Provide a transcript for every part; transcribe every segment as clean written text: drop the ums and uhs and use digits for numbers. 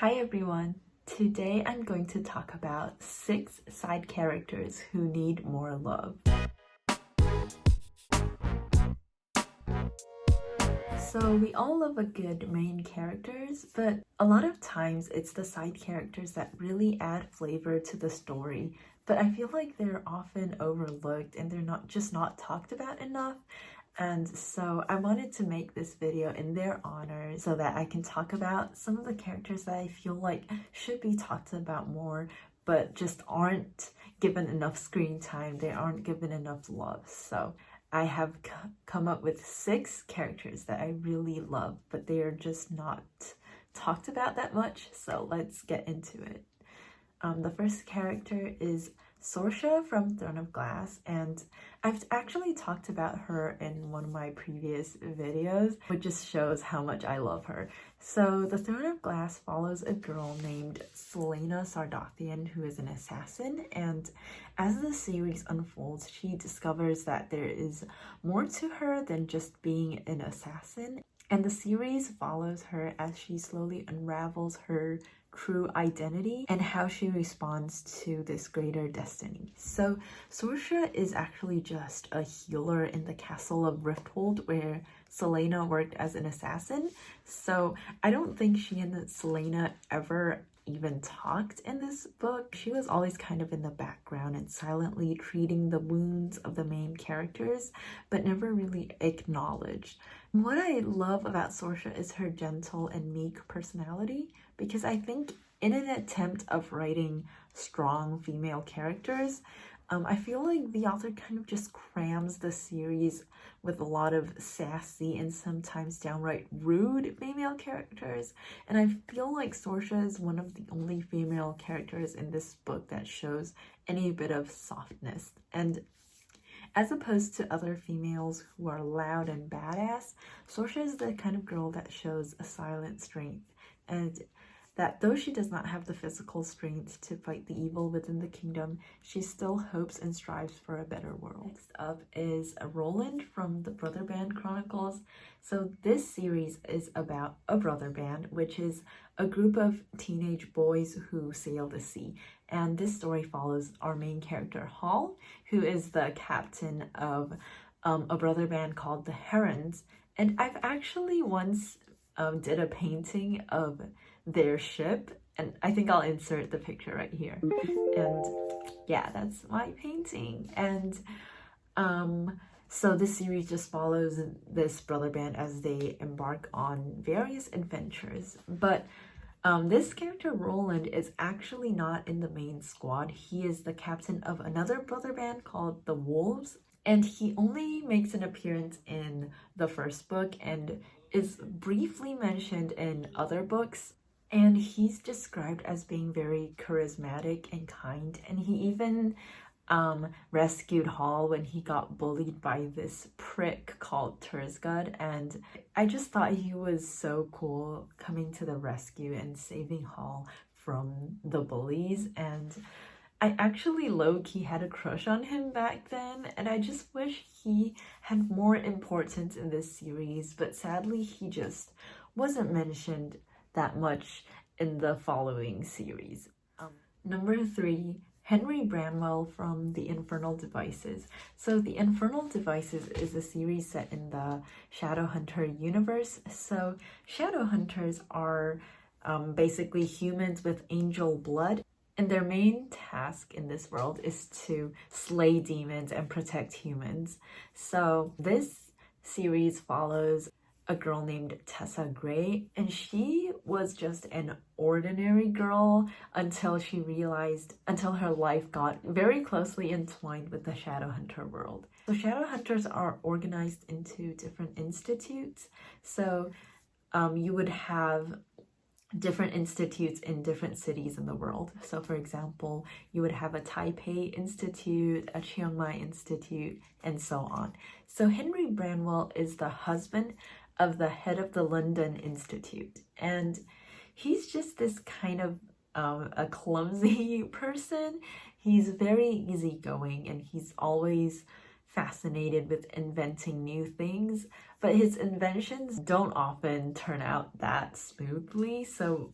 Hi everyone! Today I'm going to talk about 6 side characters who need more love. So we all love a good main characters, but a lot of times it's the side characters that really add flavor to the story. But I feel like they're often overlooked and they're not talked about enough. And so I wanted to make this video in their honor so that I can talk about some of the characters that I feel like should be talked about more, but just aren't given enough screen time. They aren't given enough love. So I have come up with 6 characters that I really love, but they are just not talked about that much. So let's get into it. The first character is SORSCHA from Throne of Glass, and I've actually talked about her in one of my previous videos, which just shows how much I love her. So the Throne of Glass follows a girl named Selena Sardathian, who is an assassin, and as the series unfolds, she discovers that there is more to her than just being an assassin. And the series follows her as she slowly unravels her true identity and how she responds to this greater destiny. So SORSCHA is actually just a healer in the castle of Rifthold where Selena worked as an assassin. So I don't think she and Selena ever even talked in this book. She was always kind of in the background and silently treating the wounds of the main characters, but never really acknowledged. What I love about SORSCHA is her gentle and meek personality, because I think in an attempt of writing strong female characters, I feel like the author kind of just crams the series with a lot of sassy and sometimes downright rude female characters. And I feel like SORSCHA is one of the only female characters in this book that shows any bit of softness. And as opposed to other females who are loud and badass, SORSCHA is the kind of girl that shows a silent strength, and that though she does not have the physical strength to fight the evil within the kingdom, she still hopes and strives for a better world. Next up is ROLAND from the Brotherband Chronicles. So this series is about a brother band, which is a group of teenage boys who sail the sea. And this story follows our main character, Hall, who is the captain of a brother band called the Herons. And I've actually once did a painting of their ship, and I think I'll insert the picture right here. And yeah, that's my painting. And so this series just follows this brother band as they embark on various adventures. But this character, ROLAND, is actually not in the main squad. He is the captain of another brother band called the Wolves, and he only makes an appearance in the first book and is briefly mentioned in other books. And he's described as being very charismatic and kind, and he even rescued Hall when he got bullied by this prick called Tersgud, and I just thought he was so cool coming to the rescue and saving Hall from the bullies. And I actually low-key had a crush on him back then, and I just wish he had more importance in this series, but sadly he just wasn't mentioned that much in the following series. Number 3, Henry Branwell from the Infernal Devices. So the Infernal Devices is a series set in the Shadowhunter universe. So Shadowhunters are basically humans with angel blood, and their main task in this world is to slay demons and protect humans. So this series follows a girl named Tessa Gray, and she was just an ordinary girl until her life got very closely entwined with the Shadowhunter world. So Shadowhunters are organized into different institutes. So you would have different institutes in different cities in the world. So for example, you would have a Taipei Institute, a Chiang Mai Institute, and so on. So Henry Branwell is the husband of the head of the London Institute, and he's just this kind of a clumsy person. He's very easygoing, and he's always fascinated with inventing new things, but his inventions don't often turn out that smoothly. So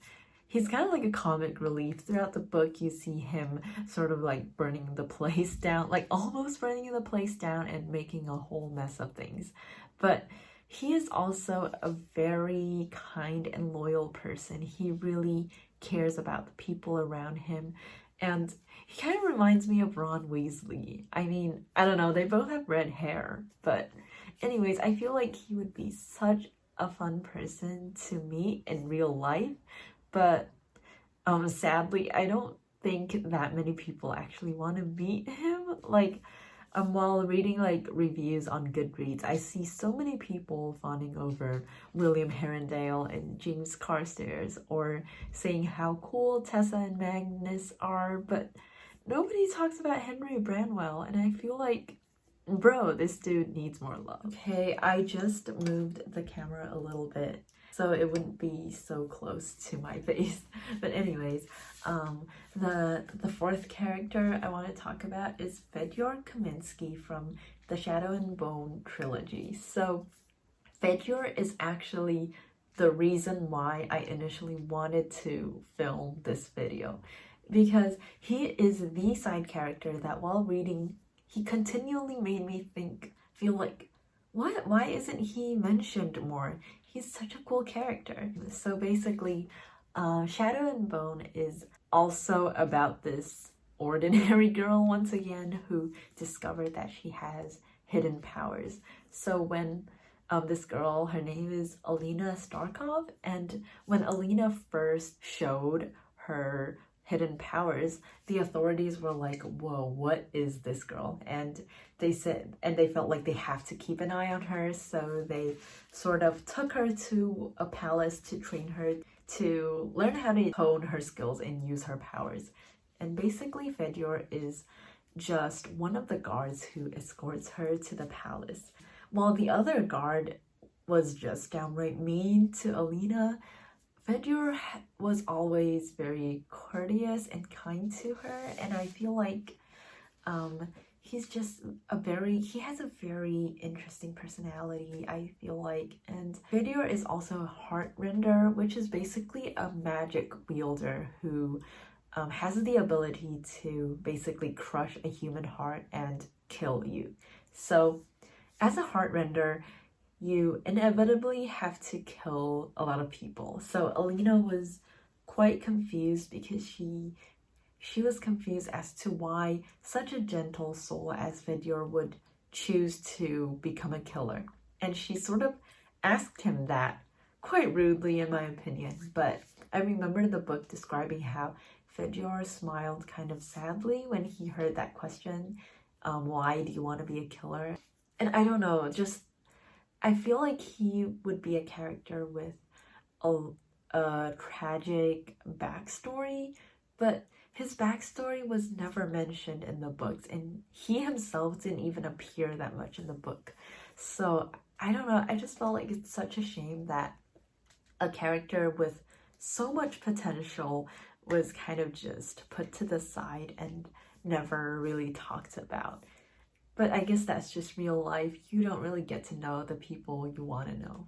he's kind of like a comic relief. Throughout the book, you see him sort of like burning the place down, like almost burning the place down and making a whole mess of things. But he is also a very kind and loyal person. He really cares about the people around him. And he kind of reminds me of Ron Weasley. I mean, I don't know, they both have red hair. But anyways, I feel like he would be such a fun person to meet in real life. But sadly, I don't think that many people actually want to meet him. Like, while reading like reviews on Goodreads, I see so many people fawning over William Herondale and James Carstairs, or saying how cool Tessa and Magnus are, but nobody talks about Henry Branwell, and I feel like, bro, this dude needs more love. Okay, I just moved the camera a little bit so it wouldn't be so close to my face. But anyways, the fourth character I want to talk about is FEDYOR Kaminsky from the Shadow and Bone trilogy. So FEDYOR is actually the reason why I initially wanted to film this video, because he is the side character that while reading, he continually made me feel like, what? Why isn't he mentioned more? He's such a cool character. So basically, Shadow and Bone is also about this ordinary girl, once again, who discovered that she has hidden powers. So when this girl, her name is Alina Starkov, and when Alina first showed her hidden powers, the authorities were like, whoa, what is this girl? And they felt like they have to keep an eye on her, so they sort of took her to a palace to train her to learn how to hone her skills and use her powers. And basically FEDYOR is just one of the guards who escorts her to the palace. While the other guard was just downright mean to Alina, FEDYOR was always very courteous and kind to her, and I feel like he's just he has a very interesting personality, I feel like. And FEDYOR is also a heartrender, which is basically a magic wielder who has the ability to basically crush a human heart and kill you. So as a heartrender, you inevitably have to kill a lot of people. So Alina was quite confused because she was confused as to why such a gentle soul as FEDYOR would choose to become a killer. And she sort of asked him that, quite rudely in my opinion. But I remember the book describing how FEDYOR smiled kind of sadly when he heard that question, why do you want to be a killer? And I don't know, I feel like he would be a character with a tragic backstory, but his backstory was never mentioned in the books, and he himself didn't even appear that much in the book. So I don't know, I just felt like it's such a shame that a character with so much potential was kind of just put to the side and never really talked about. But I guess that's just real life. You don't really get to know the people you want to know.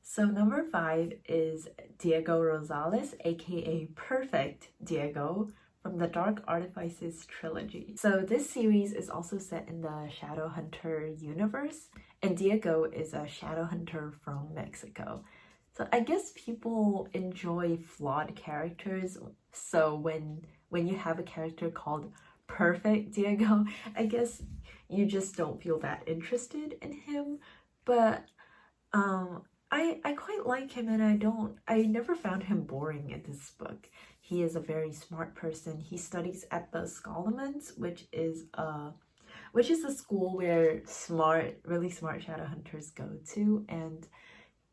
So number 5 is Diego Rosales, aka Perfect Diego, from the Dark Artifices trilogy. So this series is also set in the Shadowhunter universe, and Diego is a Shadowhunter from Mexico. So I guess people enjoy flawed characters, so when you have a character called Perfect Diego, I guess you just don't feel that interested in him. But I quite like him, and I never found him boring in this book. He is a very smart person. He studies at the Scholaments, which is a school where really smart Shadowhunters go to, and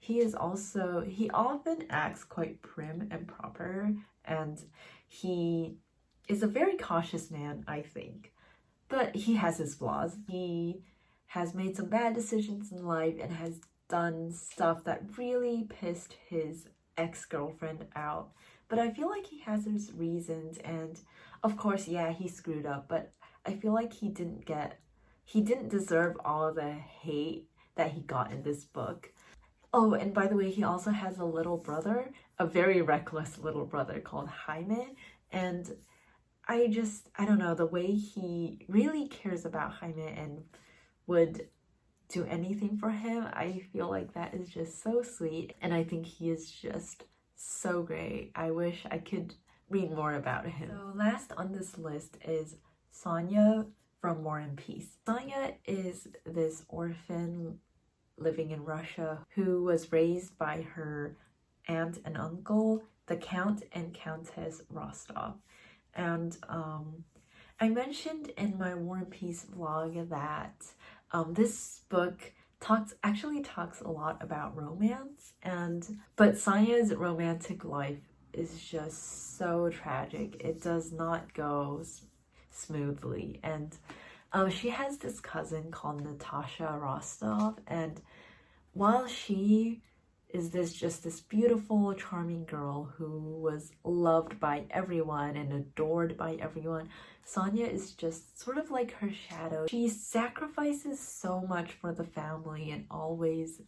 he often acts quite prim and proper, and he is a very cautious man, I think. But he has his flaws. He has made some bad decisions in life and has done stuff that really pissed his ex-girlfriend out. But I feel like he has his reasons, and of course, yeah, he screwed up, but I feel like he didn't deserve all the hate that he got in this book. Oh, and by the way, he also has a little brother, a very reckless little brother called Jaime. And I don't know, the way he really cares about Jaime and would do anything for him, I feel like that is just so sweet. And I think he is just so great. I wish I could read more about him. So last on this list is Sonya from War and Peace. Sonya is this orphan living in Russia who was raised by her aunt and uncle, the Count and Countess Rostov. And I mentioned in my War and Peace vlog that this book actually talks a lot about romance, but Sonya's romantic life is just so tragic. It does not go smoothly, and she has this cousin called Natasha Rostov, and while she is this beautiful, charming girl who was loved by everyone and adored by everyone, Sonya is just sort of like her shadow. She sacrifices so much for the family and always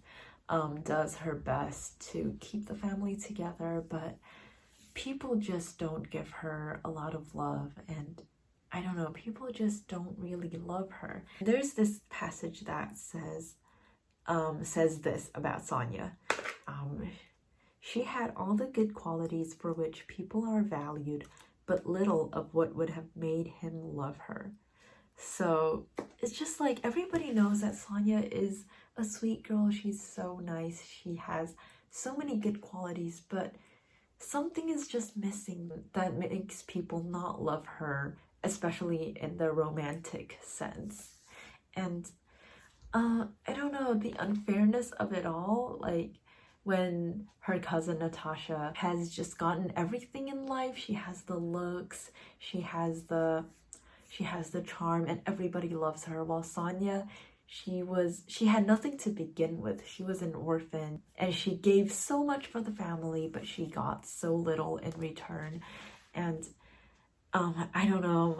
does her best to keep the family together, but people just don't give her a lot of love, and I don't know, people just don't really love her. There's this passage that says this about Sonya. She had all the good qualities for which people are valued, but little of what would have made him love her. So it's just like everybody knows that Sonya is a sweet girl. She's so nice. She has so many good qualities, but something is just missing that makes people not love her, especially in the romantic sense. And I don't know, the unfairness of it all, like when her cousin Natasha has just gotten everything in life. She has the looks, she has the charm, and everybody loves her, while Sonya, she had nothing to begin with. She was an orphan and she gave so much for the family, but she got so little in return. And I don't know,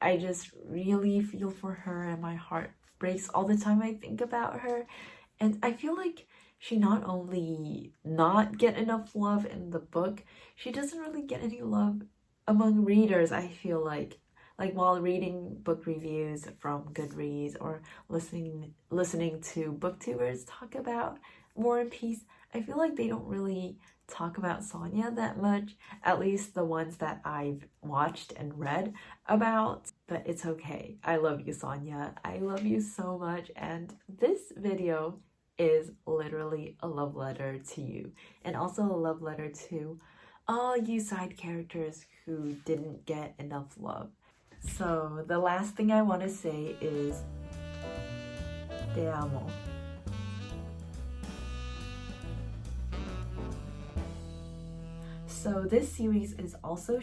I just really feel for her, and my heart breaks all the time I think about her. And I feel like she not only not get enough love in the book, she doesn't really get any love among readers. I feel like while reading book reviews from Goodreads or listening to booktubers talk about War and Peace, I feel like they don't really talk about Sonya that much, at least the ones that I've watched and read about. But it's okay. I love you, Sonya. I love you so much, and this video is literally a love letter to you, and also a love letter to all you side characters who didn't get enough love. So the last thing I want to say is te amo. So this series is also